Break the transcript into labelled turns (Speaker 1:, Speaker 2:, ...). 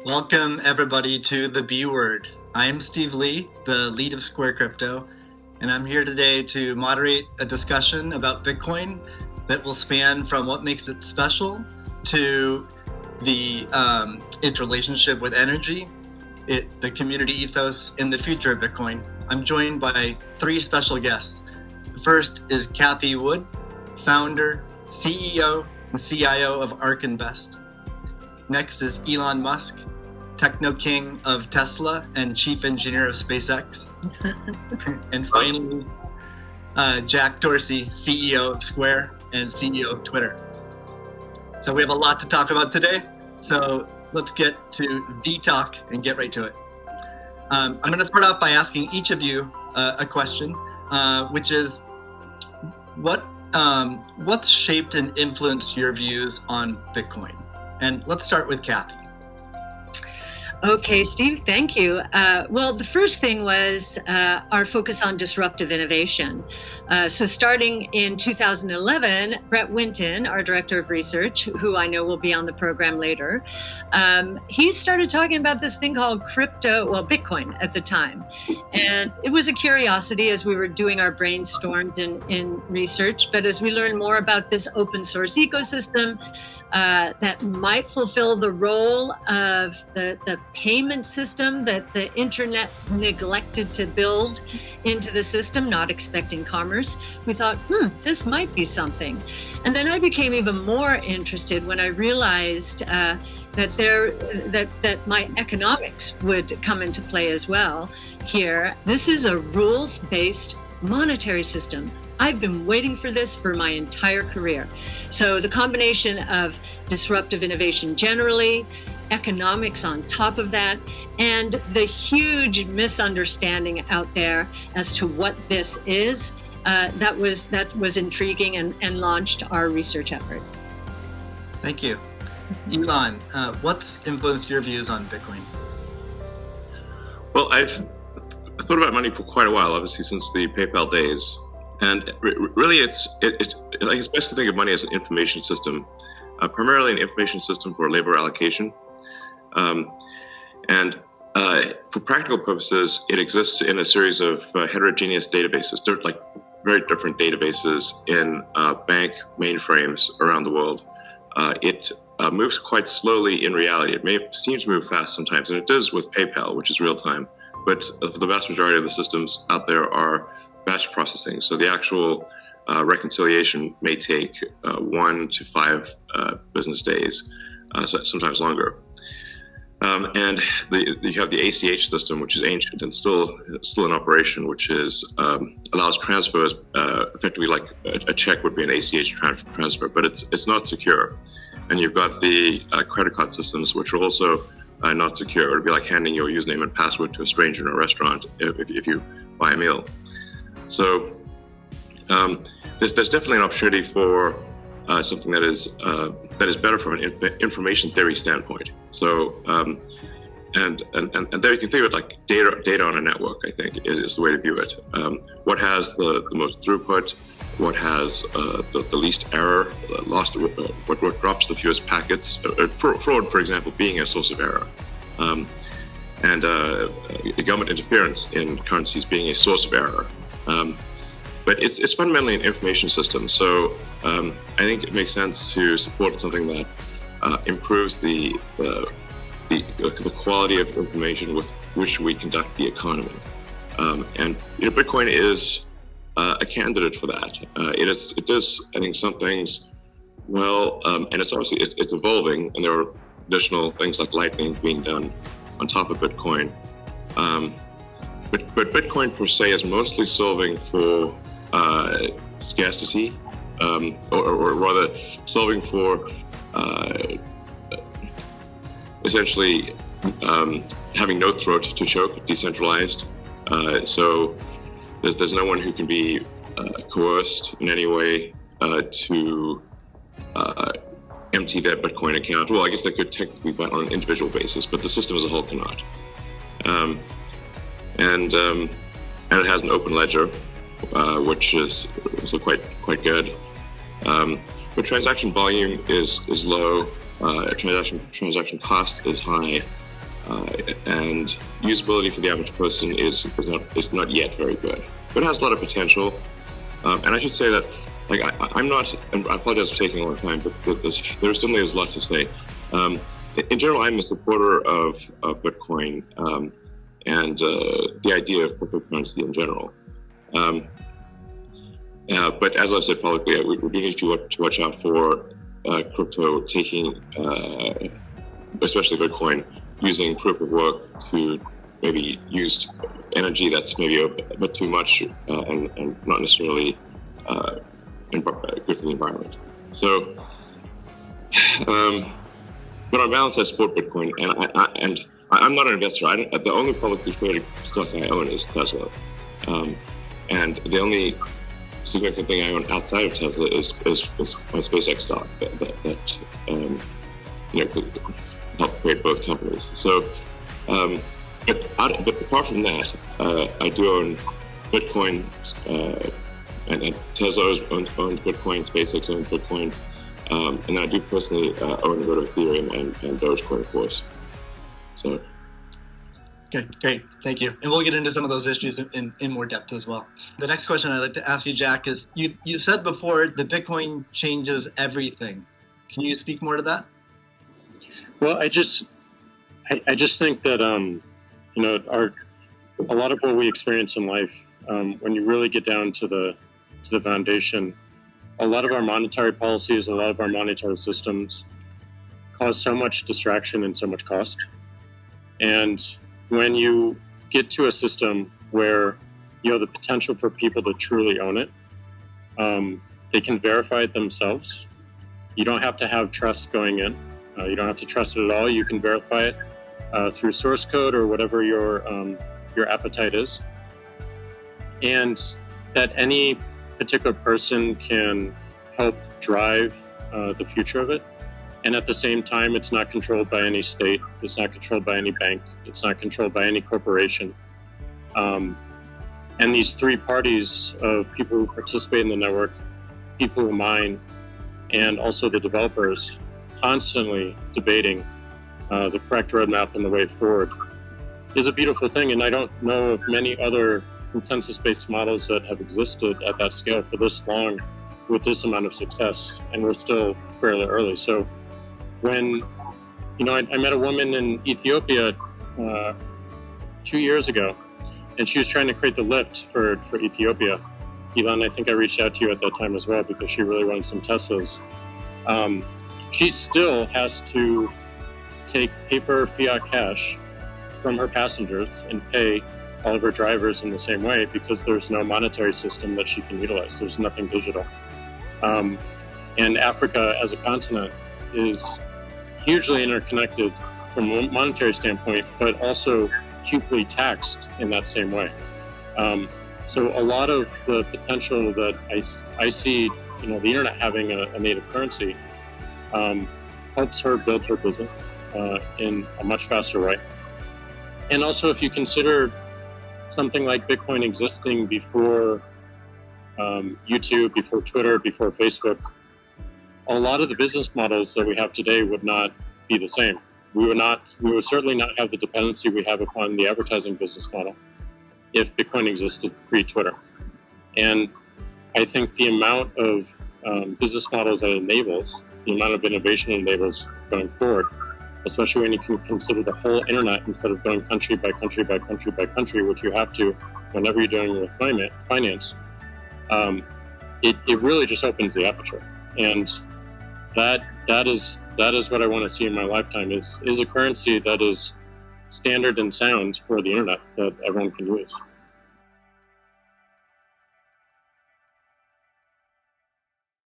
Speaker 1: Welcome, everybody, to the B Word. I am Steve Lee, the lead of Square Crypto, and I'm here today to moderate a discussion about Bitcoin that will span from what makes it special to its relationship with energy, the community ethos, and the future of Bitcoin. I'm joined by three special guests. The first is Cathie Wood, founder, CEO, and CIO of ARK Invest. Next is Elon Musk, techno king of Tesla and chief engineer of SpaceX. And finally, Jack Dorsey, CEO of Square and CEO of Twitter. So we have a lot to talk about today. So let's get to the talk and get right to it. I'm going to start off by asking each of you a question, which is, what's shaped and influenced your views on Bitcoin? And let's start with Cathie.
Speaker 2: Okay, Steve, thank you. Well, the first thing was our focus on disruptive innovation. So starting in 2011, Brett Winton, our director of research, who I know will be on the program later, he started talking about this thing called Bitcoin at the time. And it was a curiosity as we were doing our brainstorms in research. But as we learned more about this open source ecosystem, that might fulfill the role of the payment system that the internet neglected to build into the system, not expecting commerce. We thought, this might be something. And then I became even more interested when I realized that my economics would come into play as well here. This is a rules-based monetary system. I've been waiting for this for my entire career. So the combination of disruptive innovation generally, economics on top of that, and the huge misunderstanding out there as to what this is, that was intriguing and launched our research effort.
Speaker 1: Thank you. Elon, what's influenced your views on Bitcoin?
Speaker 3: Well, I've thought about money for quite a while, obviously since the PayPal days. And really, it's best to think of money as an information system, primarily an information system for labor allocation. And for practical purposes, it exists in a series of heterogeneous databases, like very different databases in bank mainframes around the world. It moves quite slowly in reality. It may seem to move fast sometimes, and it does with PayPal, which is real time. But the vast majority of the systems out there are batch processing. So the actual reconciliation may take 1 to 5 business days, sometimes longer. And you have the ACH system, which is ancient and still in operation, which allows transfers effectively like a check would be an ACH transfer, but it's not secure. And you've got the credit card systems, which are also not secure. It would be like handing your username and password to a stranger in a restaurant if you buy a meal. So there's definitely an opportunity for something that is better from an information theory standpoint. So and there you can think of it like data on a network. I think is the way to view it. What has the most throughput? What has the least error? What drops the fewest packets? Fraud, for example, being a source of error. And government interference in currencies being a source of error. But it's fundamentally an information system. So I think it makes sense to support something that improves the quality of information with which we conduct the economy. And Bitcoin is a candidate for that. It does, I think, some things well, and it's obviously it's evolving, and there are additional things like Lightning being done on top of Bitcoin. But Bitcoin per se is mostly solving for scarcity, or rather solving for essentially having no throat to choke, decentralized. So there's no one who can be coerced in any way to empty their Bitcoin account. Well, I guess they could technically, but on an individual basis, but the system as a whole cannot. And it has an open ledger, which is also quite good. But transaction volume is low. Transaction cost is high, and usability for the average person is not yet very good, but it has a lot of potential. And I should say that, like, I'm not, and I apologize for taking a long time, but there certainly is a lot to say. In general, I'm a supporter of Bitcoin and the idea of cryptocurrency in general. But as I've said publicly, we do need to watch out for crypto taking, especially Bitcoin, using proof of work to maybe use energy that's maybe a bit too much and not necessarily good for the environment. So, but on balance, I support Bitcoin, and I'm not an investor. The only publicly traded stock I own is Tesla, and the only significant thing I own outside of Tesla is my SpaceX stock that help create both companies. So, but apart from that, I do own Bitcoin, and Tesla owns Bitcoin, SpaceX owns Bitcoin, and I do personally own a bit of Ethereum and Dogecoin, of course. So.
Speaker 1: Okay, great, thank you. And we'll get into some of those issues in more depth as well. The next question I'd like to ask you, Jack, is you said before that Bitcoin changes everything. Can you speak more to that?
Speaker 4: Well, I just think that a lot of what we experience in life, when you really get down to the foundation, a lot of our monetary policies, a lot of our monetary systems cause so much distraction and so much cost. And when you get to a system where you have the potential for people to truly own it, they can verify it themselves. You don't have to have trust going in. You don't have to trust it at all. You can verify it through source code or whatever your appetite is. And that any particular person can help drive the future of it. And at the same time, it's not controlled by any state. It's not controlled by any bank. It's not controlled by any corporation. And these three parties of people who participate in the network, people who mine, and also the developers, constantly debating the correct roadmap and the way forward is a beautiful thing. And I don't know of many other consensus-based models that have existed at that scale for this long with this amount of success. And we're still fairly early. So when, I met a woman in Ethiopia 2 years ago, and she was trying to create the lift for Ethiopia. Elon, I think I reached out to you at that time as well because she really wanted some Teslas. She still has to take paper fiat cash from her passengers and pay all of her drivers in the same way because there's no monetary system that she can utilize. There's nothing digital. And Africa as a continent is hugely interconnected from a monetary standpoint, but also hugely taxed in that same way. So a lot of the potential that I see, the internet having a native currency helps her build her business in a much faster way. And also, if you consider something like Bitcoin existing before YouTube, before Twitter, before Facebook, a lot of the business models that we have today would not be the same. We would certainly not have the dependency we have upon the advertising business model if Bitcoin existed pre-Twitter. And I think the amount of business models that it enables, the amount of innovation it enables going forward, especially when you can consider the whole internet instead of going country by country by country by country, which you have to whenever you're dealing with finance, it really just opens the aperture. And that is what I want to see in my lifetime is a currency that is standard and sound for the internet that everyone can use.